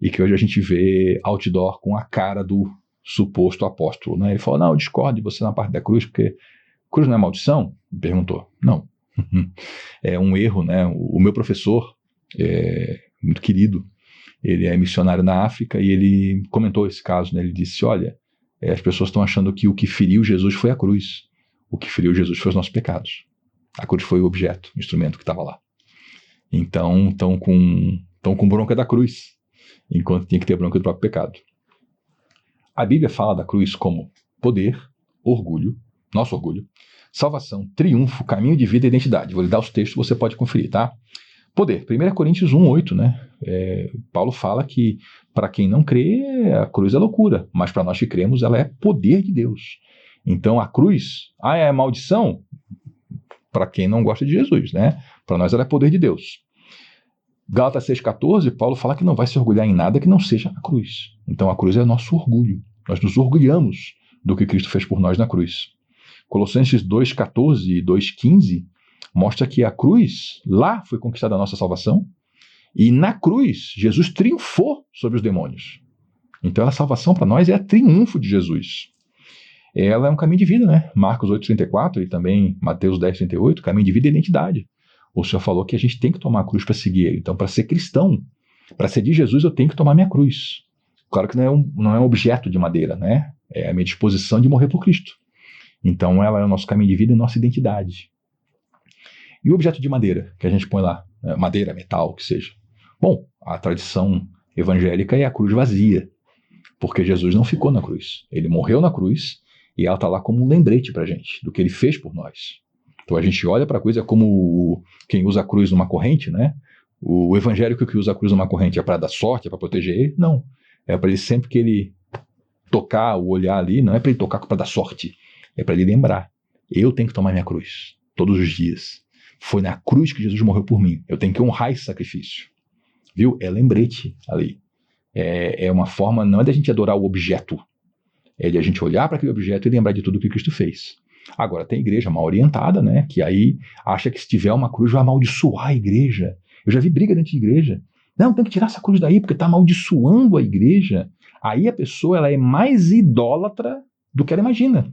e que hoje a gente vê outdoor com a cara do suposto apóstolo. Né? Ele falou, não, eu discordo de você na parte da cruz, porque cruz não é maldição? Me perguntou. Não. É um erro, né? O meu professor, muito querido, ele é missionário na África e ele comentou esse caso, né? Ele disse, olha, as pessoas estão achando que o que feriu Jesus foi a cruz. O que feriu Jesus foi os nossos pecados. A cruz foi o objeto, o instrumento que estava lá. Então, estão com bronca da cruz, enquanto tinha que ter bronca do próprio pecado. A Bíblia fala da cruz como poder, orgulho, nosso orgulho, salvação, triunfo, caminho de vida e identidade. Vou lhe dar os textos, você pode conferir, tá? Poder, 1 Coríntios 1:8, né? Paulo fala que para quem não crê, a cruz é loucura, mas para nós que cremos, ela é poder de Deus. Então a cruz, é maldição? Para quem não gosta de Jesus, né? Para nós ela é poder de Deus. Gálatas 6,14, Paulo fala que não vai se orgulhar em nada que não seja a cruz. Então a cruz é nosso orgulho. Nós nos orgulhamos do que Cristo fez por nós na cruz. Colossenses 2,14 e 2,15 mostra que a cruz, lá foi conquistada a nossa salvação, e na cruz Jesus triunfou sobre os demônios. Então a salvação para nós é o triunfo de Jesus. Ela é um caminho de vida, né? Marcos 8,34 e também Mateus 10,38, caminho de vida e identidade. O Senhor falou que a gente tem que tomar a cruz para seguir Ele. Então, para ser cristão, para seguir Jesus, eu tenho que tomar minha cruz. Claro que não é um objeto de madeira, né? É a minha disposição de morrer por Cristo. Então, ela é o nosso caminho de vida e nossa identidade. E o objeto de madeira que a gente põe lá? Madeira, metal, o que seja. Bom, a tradição evangélica é a cruz vazia, porque Jesus não ficou na cruz. Ele morreu na cruz e ela está lá como um lembrete para a gente do que ele fez por nós. Então a gente olha para a cruz, é como quem usa a cruz numa corrente, né? O evangélico que usa a cruz numa corrente é para dar sorte, é para proteger ele? Não. É para ele sempre que ele tocar o olhar ali, não é para ele tocar para dar sorte, é para ele lembrar. Eu tenho que tomar minha cruz todos os dias. Foi na cruz que Jesus morreu por mim. Eu tenho que honrar esse sacrifício. Viu? É lembrete ali. É uma forma, não é da gente adorar o objeto, é de a gente olhar para aquele objeto e lembrar de tudo que Cristo fez. Agora, tem igreja mal orientada, né? Que aí acha que se tiver uma cruz vai amaldiçoar a igreja. Eu já vi briga dentro de igreja. Não, tem que tirar essa cruz daí porque está amaldiçoando a igreja. Aí a pessoa ela é mais idólatra do que ela imagina.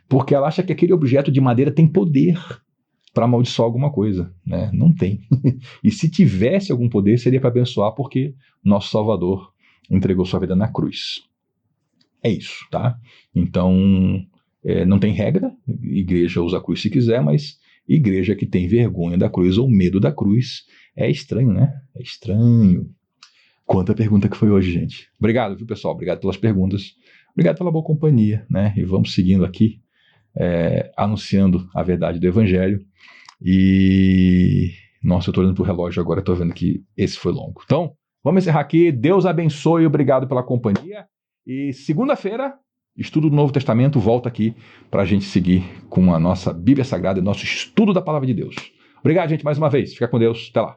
Porque ela acha que aquele objeto de madeira tem poder para amaldiçoar alguma coisa, né? Não tem. E se tivesse algum poder, seria para abençoar, porque nosso Salvador entregou sua vida na cruz. É isso, tá? Então, não tem regra, igreja usa a cruz se quiser, mas igreja que tem vergonha da cruz ou medo da cruz é estranho, né? É estranho. Quanta pergunta que foi hoje, gente. Obrigado, viu, pessoal? Obrigado pelas perguntas. Obrigado pela boa companhia, né? E vamos seguindo aqui, anunciando a verdade do Evangelho. E, nossa, eu estou olhando para o relógio agora, estou vendo que esse foi longo. Então, vamos encerrar aqui. Deus abençoe, obrigado pela companhia. E segunda-feira, estudo do Novo Testamento, volta aqui para a gente seguir com a nossa Bíblia Sagrada e nosso estudo da Palavra de Deus. Obrigado, gente, mais uma vez. Fica com Deus. Até lá.